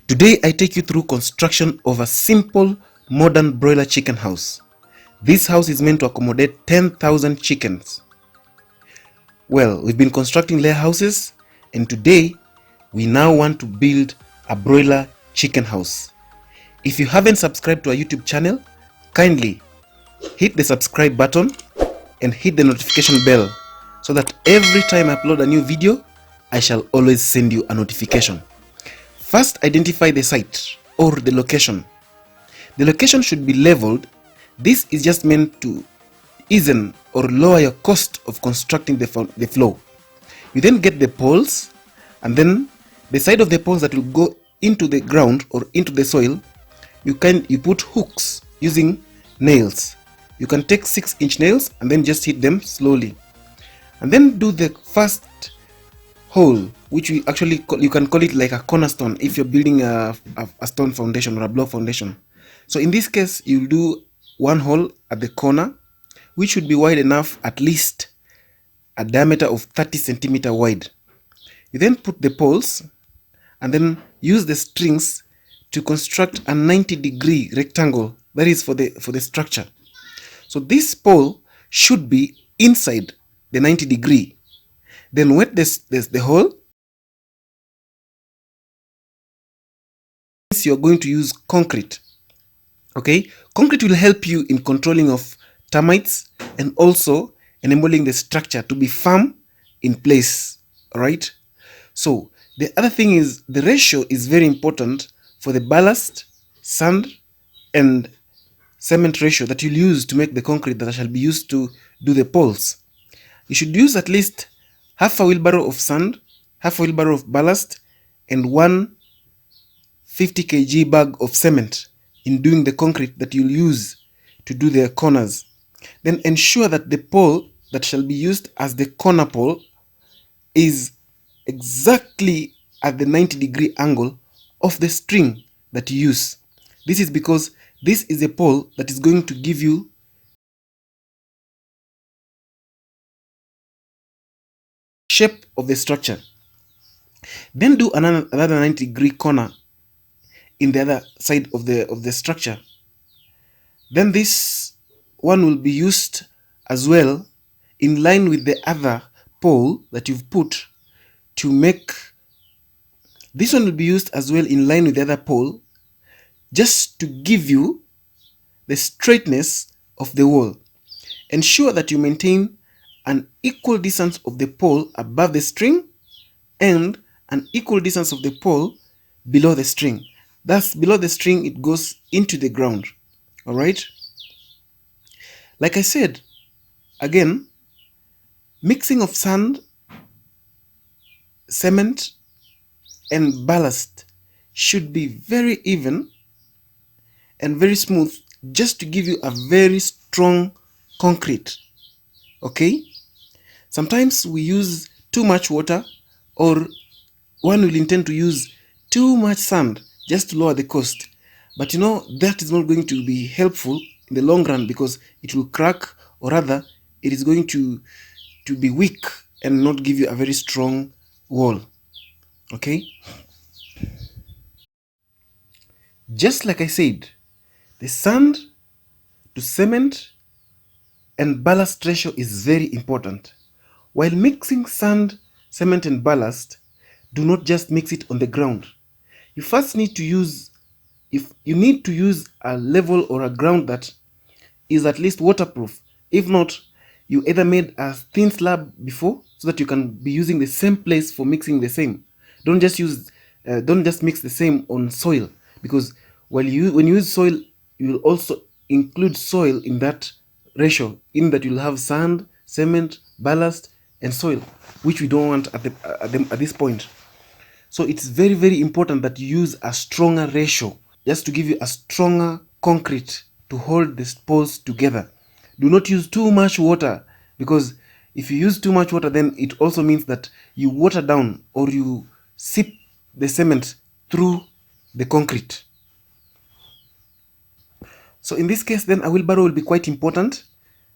Today I take you through construction of a simple modern broiler chicken house. This house is meant to accommodate 10,000 chickens. Well, we've been constructing layer houses and today we now want to build a broiler chicken house. If you haven't subscribed to our YouTube channel, kindly hit the subscribe button and hit the notification bell so that every time I upload a new video, I shall always send you a notification. First, identify the site or the location. The location should be leveled. This is just meant to easen or lower your cost of constructing the floor. You then get the poles, and then the side of the poles that will go into the ground or into the soil, you put hooks using nails. You can take 6-inch nails and then just hit them slowly, and then do the first hole, which we actually you can call it like a cornerstone if you're building a stone foundation or a block foundation. So in this case, you'll do one hole at the corner, which should be wide enough, at least a diameter of 30 centimeter wide. You then put the poles and then use the strings to construct a 90-degree rectangle, that is for the structure. So this pole should be inside the 90-degree. Then wet the hole. You're going to use concrete. Okay, concrete will help you in controlling of termites and also enabling the structure to be firm in place. All right. So the other thing is the ratio is very important for the ballast, sand, and cement ratio that you'll use to make the concrete that shall be used to do the poles. You should use at least half a wheelbarrow of sand, half a wheelbarrow of ballast, and one 50 kg bag of cement in doing the concrete that you'll use to do the corners. Then ensure that the pole that shall be used as the corner pole is exactly at the 90-degree angle of the string that you use. This is because this is a pole that is going to give you shape of the structure. Then do another 90-degree corner in the other side of the structure. Then this one will be used as well in line with the other pole that you've put to make. This one will be used as well in line with the other pole, just to give you the straightness of the wall. Ensure that you maintain an equal distance of the pole above the string and an equal distance of the pole below the string. Thus, below the string, it goes into the ground. All right. Like I said, again, mixing of sand, cement, and ballast should be very even and very smooth, just to give you a very strong concrete. Okay. Sometimes we use too much water, or one will intend to use too much sand just to lower the cost. But you know, that is not going to be helpful in the long run, because it will crack, or rather it is going to be weak and not give you a very strong wall. Okay. Just like I said, the sand to cement and ballast ratio is very important. While mixing sand, cement, and ballast, do not just mix it on the ground. You first need to use a level or a ground that is at least waterproof. If not, you either made a thin slab before so that you can be using the same place for mixing the same. Don't just mix the same on soil, because when you use soil, you will also include soil in that ratio, in that you'll have sand, cement, ballast, and soil, which we don't want at this point. So it's very, very important that you use a stronger ratio, just to give you a stronger concrete to hold the poles together. Do not use too much water, because if you use too much water, then it also means that you water down or you sip the cement through the concrete. So in this case, then a wheelbarrow will be quite important,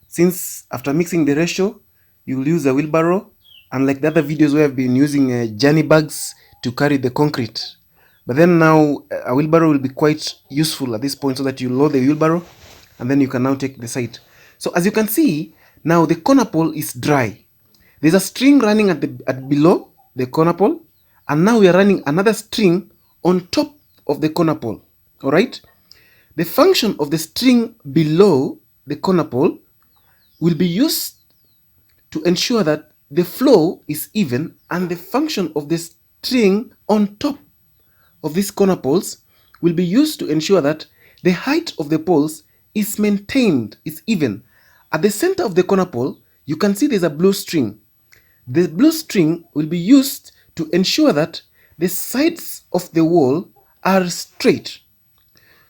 since after mixing the ratio, you will use a wheelbarrow, unlike the other videos where I've been using journey bags to carry the concrete. But then now a wheelbarrow will be quite useful at this point, so that you load the wheelbarrow and then you can now take the site. So as you can see, now the corner pole is dry. There's a string running at below the corner pole, and now we are running another string on top of the corner pole. All right. The function of the string below the corner pole will be used to ensure that the flow is even, and the function of the string on top of these corner poles will be used to ensure that the height of the poles is maintained, is even. At the center of the corner pole, you can see there's a blue string. The blue string will be used to ensure that the sides of the wall are straight.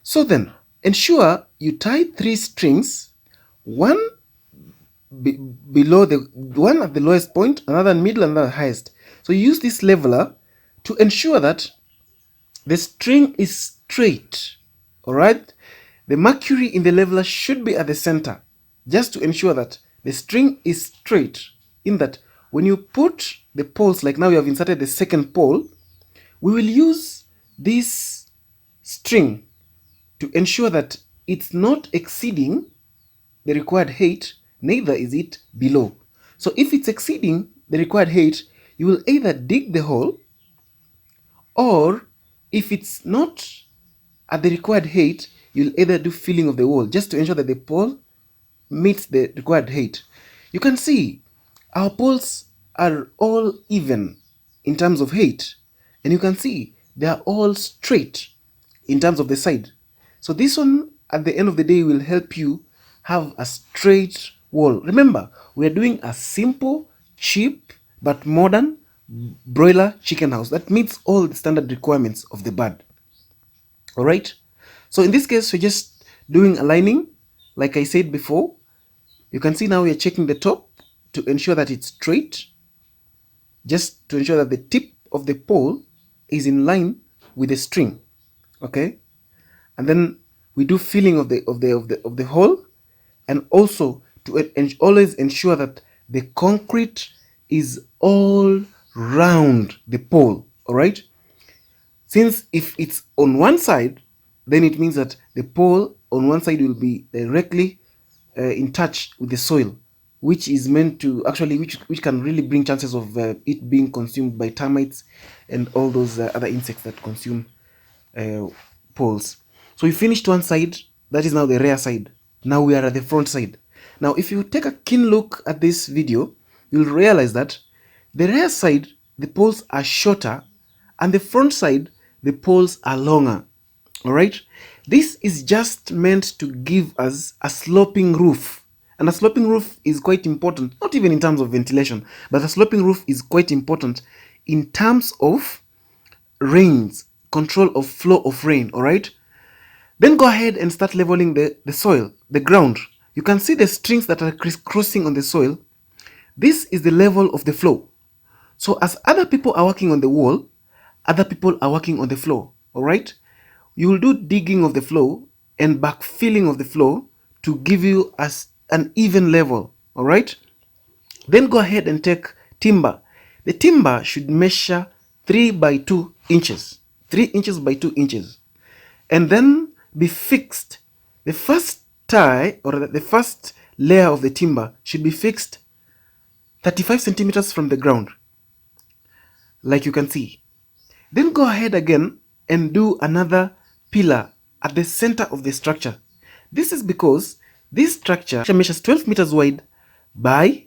So then, ensure you tie 3 strings, one below the one at the lowest point, another in middle, and another highest. So you use this leveler to ensure that the string is straight. All right, the mercury in the leveler should be at the center, just to ensure that the string is straight. In that, when you put the poles, like now you have inserted the second pole, we will use this string to ensure that it's not exceeding the required height, neither is it below. So if it's exceeding the required height, you will either dig the hole, or if it's not at the required height, you'll either do filling of the wall, just to ensure that the pole meets the required height. You can see our poles are all even in terms of height, and you can see they are all straight in terms of the side. So this one at the end of the day will help you have a straight wall. Remember, we are doing a simple, cheap, but modern broiler chicken house that meets all the standard requirements of the bird. All right. So in this case, we're just doing aligning. Like I said before, you can see now we are checking the top to ensure that it's straight, just to ensure that the tip of the pole is in line with the string. Okay. And then we do filling of the hole, and also to always ensure that the concrete is all round the pole. All right. Since if it's on one side, then it means that the pole on one side will be directly in touch with the soil, which is meant to actually, which can really bring chances of it being consumed by termites and all those other insects that consume poles. So we finished one side, that is now the rear side. Now we are at the front side. Now if you take a keen look at this video, you'll realize that the rear side, the poles are shorter, and the front side, the poles are longer. All right, this is just meant to give us a sloping roof, and a sloping roof is quite important, not even in terms of ventilation, but a sloping roof is quite important in terms of rains, control of flow of rain. All right, then go ahead and start leveling the soil, the ground. You can see the strings that are crisscrossing on the soil. This is the level of the flow. So as other people are working on the wall, other people are working on the floor. All right, you will do digging of the floor and backfilling of the floor to give you an even level. All right, then go ahead and take timber. The timber should measure 3 by 2 inches, 3 inches by 2 inches, and then be fixed. The first tie, or the first layer of the timber, should be fixed 35 centimeters from the ground, like you can see. Then go ahead again and do another pillar at the center of the structure. This is because this structure measures 12 meters wide by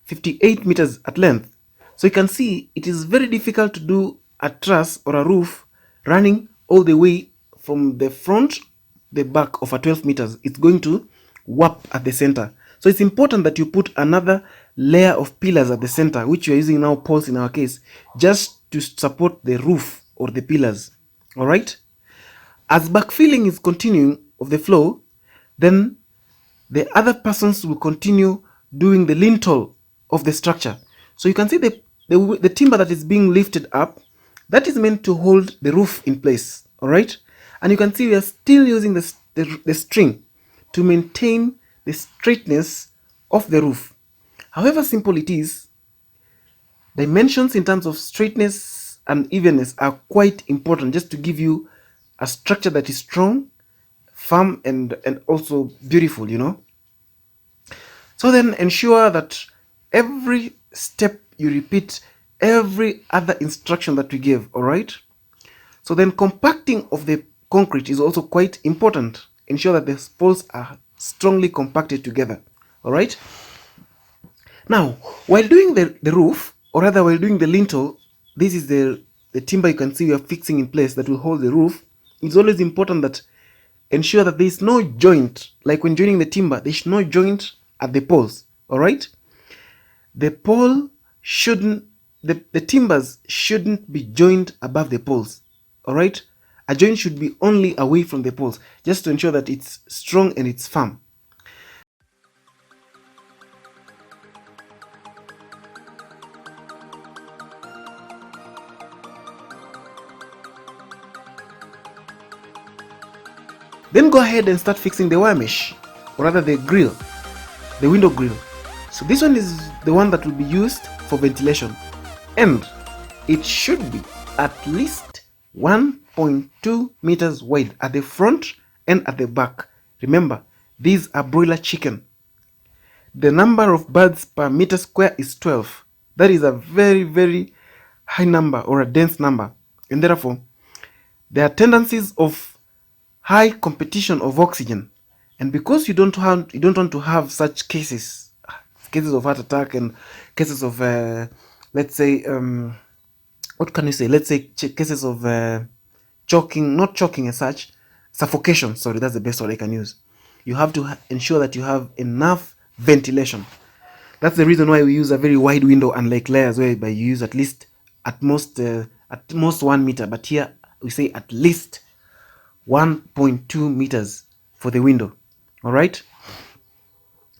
58 meters at length. So you can see it is very difficult to do a truss or a roof running all the way from the front, the back of a 12 meters. It's going to warp at the center. So it's important that you put another layer of pillars at the center, which we are using now poles in our case, just to support the roof or the pillars. All right. As backfilling is continuing of the floor, then the other persons will continue doing the lintel of the structure. So you can see the timber that is being lifted up, that is meant to hold the roof in place. All right. And you can see we are still using the string to maintain the straightness of the roof. However simple it is, dimensions in terms of straightness and evenness are quite important just to give you a structure that is strong, firm, and also beautiful, you know. So then ensure that every step you repeat every other instruction that we give, all right? So then compacting of the concrete is also quite important. Ensure that the poles are strongly compacted together, all right? Now, while doing the roof, or rather while doing the lintel, this is the timber you can see we are fixing in place that will hold the roof. It's always important that ensure that there is no joint, like when joining the timber, there is no joint at the poles, all right? The pole shouldn't, the timbers shouldn't be joined above the poles, all right? A joint should be only away from the poles, just to ensure that it's strong and it's firm. Then go ahead and start fixing the wire mesh, or rather the grill, the window grill. So this one is the one that will be used for ventilation, and it should be at least 1.2 meters wide at the front and at the back. Remember, these are broiler chicken. The number of birds per meter square is 12. That is a very, very high number, or a dense number, and therefore there are tendencies of high competition of oxygen, and because you don't want to have such cases of heart attack and cases of let's say what can you say, let's say cases of choking, not choking as such, suffocation, sorry, that's the best word I can use. You have to ensure that you have enough ventilation. That's the reason why we use a very wide window, unlike layers whereby you use at least at most 1 meter, but here we say at least 1.2 meters for the window, all right?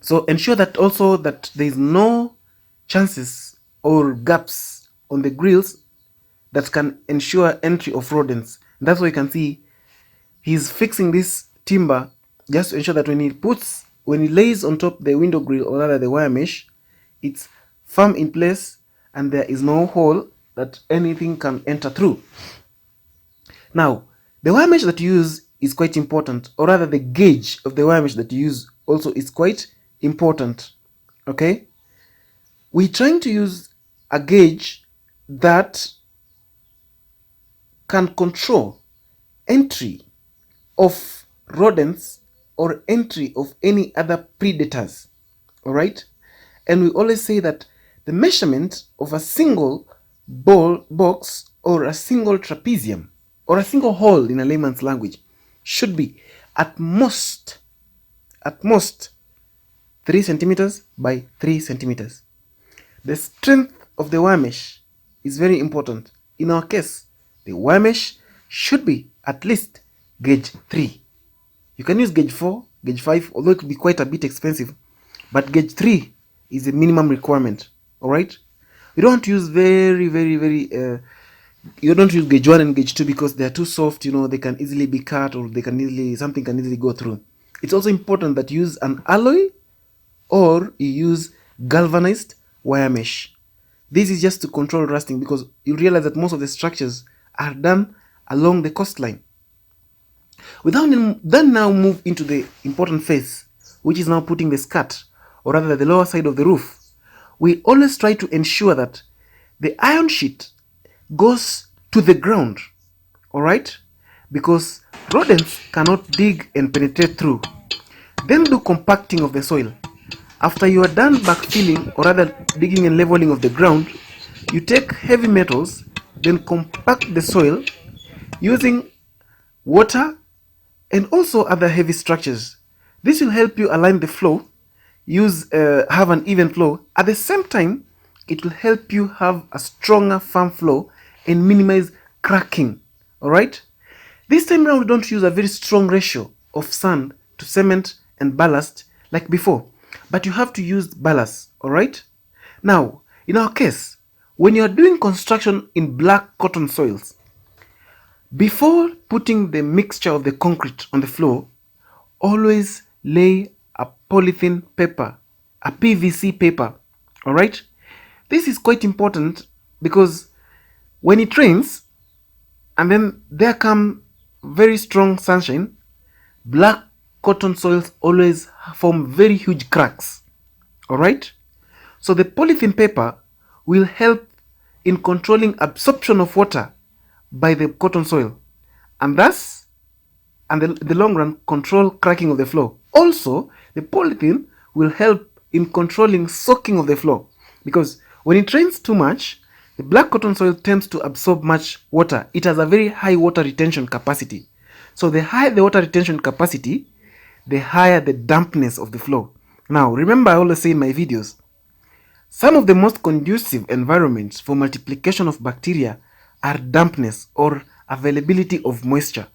So ensure that also that there is no chances or gaps on the grills that can ensure entry of rodents. And that's why you can see he's fixing this timber just to ensure that when he lays on top the window grill, or rather the wire mesh, it's firm in place and there is no hole that anything can enter through. Now, the wire mesh that you use is quite important, or rather the gauge of the wire mesh that you use also is quite important, okay? We're trying to use a gauge that can control entry of rodents or entry of any other predators, all right? And we always say that the measurement of a single box or a single trapezium or a single hole in a layman's language should be at most 3 centimeters by 3 centimeters. The strength of the wire mesh is very important. In our case, the wire mesh should be at least gauge 3. You can use gauge 4, gauge 5, although it could be quite a bit expensive, but gauge 3 is the minimum requirement, all right? You don't want to use you don't use gauge 1 and gauge 2 because they are too soft, you know, they can easily be cut, or something can easily go through. It's also important that you use an alloy or you use galvanized wire mesh. This is just to control rusting, because you realize that most of the structures are done along the coastline. We then now move into the important phase, which is now putting the skirt, or rather the lower side of the roof. We always try to ensure that the iron sheet goes to the ground, all right? Because rodents cannot dig and penetrate through. Then do compacting of the soil. After you are done backfilling, or rather digging and leveling of the ground, you take heavy metals, then compact the soil using water and also other heavy structures. This will help you align the flow, have an even flow. At the same time, it will help you have a stronger, firm flow and minimize cracking, all right? This time around, we don't use a very strong ratio of sand to cement and ballast like before, but you have to use ballast, all right? Now, in our case, when you are doing construction in black cotton soils, before putting the mixture of the concrete on the floor, always lay a polythene paper, a PVC paper, all right? This is quite important because When it rains, and then there come very strong sunshine, black cotton soils always form very huge cracks. Alright? So the polythene paper will help in controlling absorption of water by the cotton soil, and thus, and the long run, control cracking of the floor. Also, the polythene will help in controlling soaking of the floor, because when it rains too much, the black cotton soil tends to absorb much water. It has a very high water retention capacity. So the higher the water retention capacity, the higher the dampness of the floor. Now, remember, I always say in my videos, some of the most conducive environments for multiplication of bacteria are dampness or availability of moisture.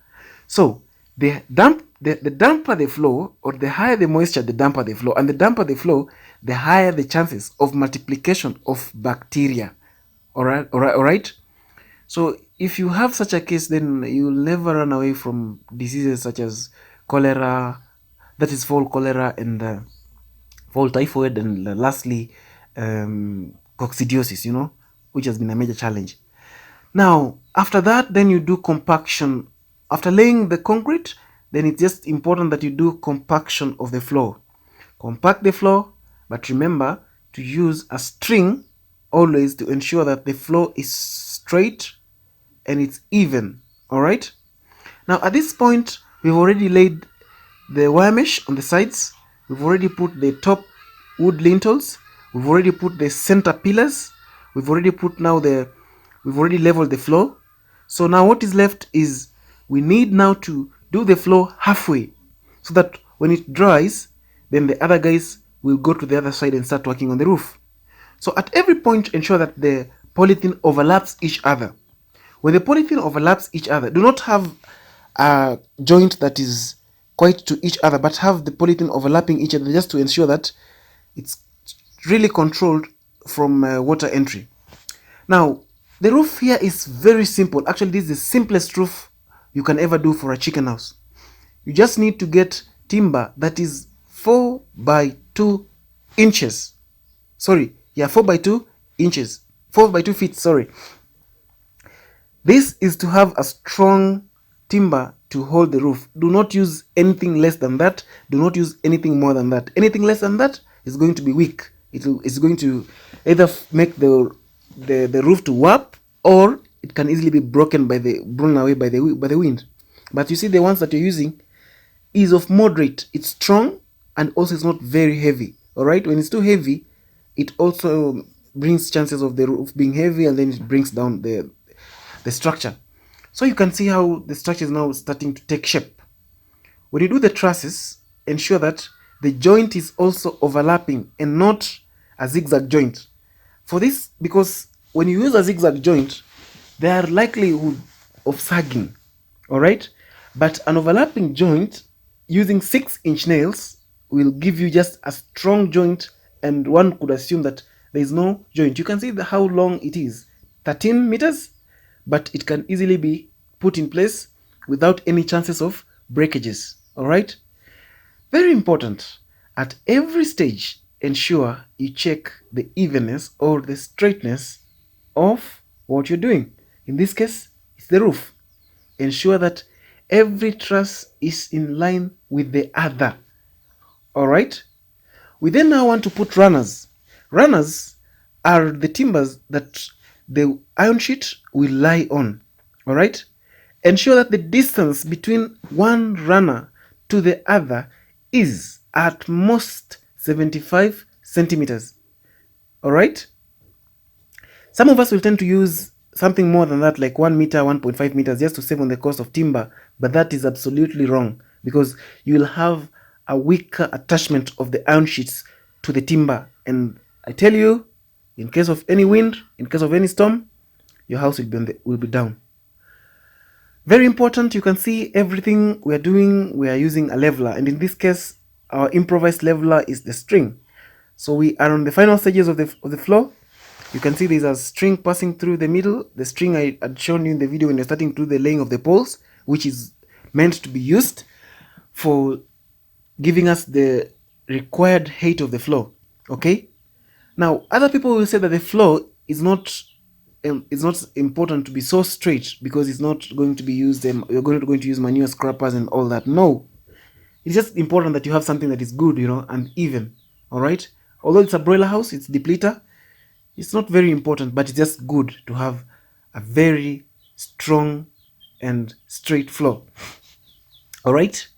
So the damper the flow, or the higher the moisture, the damper the flow, and the damper the flow, the higher the chances of multiplication of bacteria. All right. So if you have such a case, then you'll never run away from diseases such as cholera, that is fall cholera, and fall typhoid, and lastly, coccidiosis, which has been a major challenge. Now, after that, then you do compaction. After laying the concrete, then it's just important that you do compaction of the floor. Compact the floor, but remember to use a string always to ensure that the floor is straight and it's even. All right. Now, at this point, we've already laid the wire mesh on the sides. We've already put the top wood lintels. We've already put the center pillars. We've already leveled the floor. So now what is left is we need now to do the floor halfway, so that when it dries, then the other guys will go to the other side and start working on the roof. So at every point, ensure that the polythene overlaps each other. When the polythene overlaps each other, do not have a joint that is quite to each other, but have the polythene overlapping each other, just to ensure that it's really controlled from water entry. Now, the roof here is very simple. Actually, this is the simplest roof you can ever do for a chicken house. You just need to get timber that is 4 by 2 inches. 4 by 2 inches. 4 by 2 feet, sorry. This is to have a strong timber to hold the roof. Do not use anything less than that. Do not use anything more than that. Anything less than that is going to be weak. It's going to either make the roof to warp, or it can easily be blown away by the wind. But you see, the ones that you're using is of moderate. It's strong, and also it's not very heavy. All right. When it's too heavy, it also brings chances of the roof being heavy, and then it brings down the structure. So you can see how the structure is now starting to take shape. When you do the trusses, ensure that the joint is also overlapping and not a zigzag joint. For this, because when you use a zigzag joint, there are likelihood of sagging. All right. But an overlapping joint using 6-inch nails will give you just a strong joint, and one could assume that there is no joint. You can see how long it is, 13 meters, but it can easily be put in place without any chances of breakages. All right. Very important. At every stage, ensure you check the evenness or the straightness of what you're doing. In this case, it's the roof. Ensure that every truss is in line with the other. All right. We then now want to put runners. Runners are the timbers that the iron sheet will lie on. All right. Ensure that the distance between one runner to the other is at most 75 centimeters. All right. Some of us will tend to use something more than that, like 1 meter, 1.5 meters, just to save on the cost of timber. But that is absolutely wrong, because you will have a weaker attachment of the iron sheets to the timber. And I tell you, in case of any wind, in case of any storm, your house will be down. Very important. You can see everything we are doing, we are using a leveler, and in this case, our improvised leveler is the string. So we are on the final stages of the floor. You can see there's a string passing through the middle. The string I had shown you in the video when you're starting to do the laying of the poles, which is meant to be used for giving us the required height of the floor. Okay. Now, other people will say that the floor is not important to be so straight, because it's not going to be used. You're going to use manure scrappers and all that. No, it's just important that you have something that is good, and even. All right. Although it's a broiler house, it's depleter. It's not very important, but it's just good to have a very strong and straight floor. All right.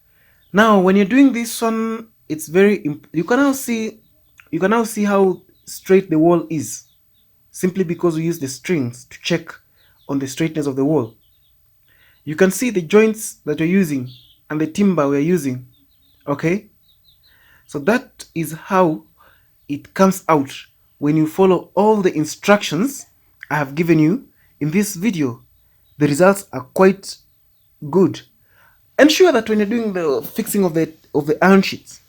Now, when you're doing this one, it's you can now see how straight the wall is, simply because we use the strings to check on the straightness of the wall. You can see the joints that we're using and the timber we're using. Okay, so that is how it comes out when you follow all the instructions I have given you in this video. The results are quite good. Ensure that when you're doing the fixing of the iron sheets,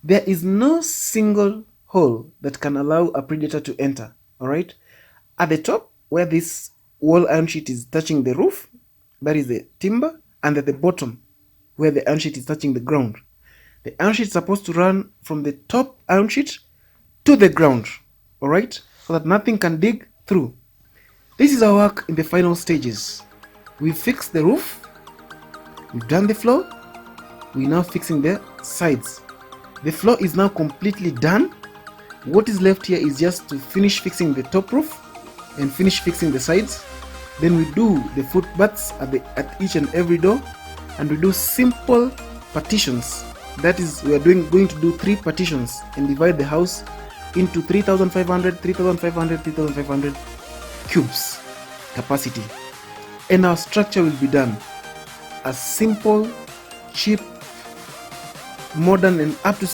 there is no single hole that can allow a predator to enter. All right, at the top where this wall iron sheet is touching the roof, that is the timber, and at the bottom where the iron sheet is touching the ground, the iron sheet is supposed to run from the top iron sheet to the ground. All right, so that nothing can dig through. This is our work in the final stages. We've fixed the roof, we've done the floor, we're now fixing the sides. The floor is now completely done. What is left here is just to finish fixing the top roof and finish fixing the sides. Then we do the footbaths at each and every door, and we do simple partitions. That is, we are going to do 3 partitions and divide the house into 3,500, 3,500, 3,500 cubes capacity, and our structure will be done. A simple, cheap, modern, and up to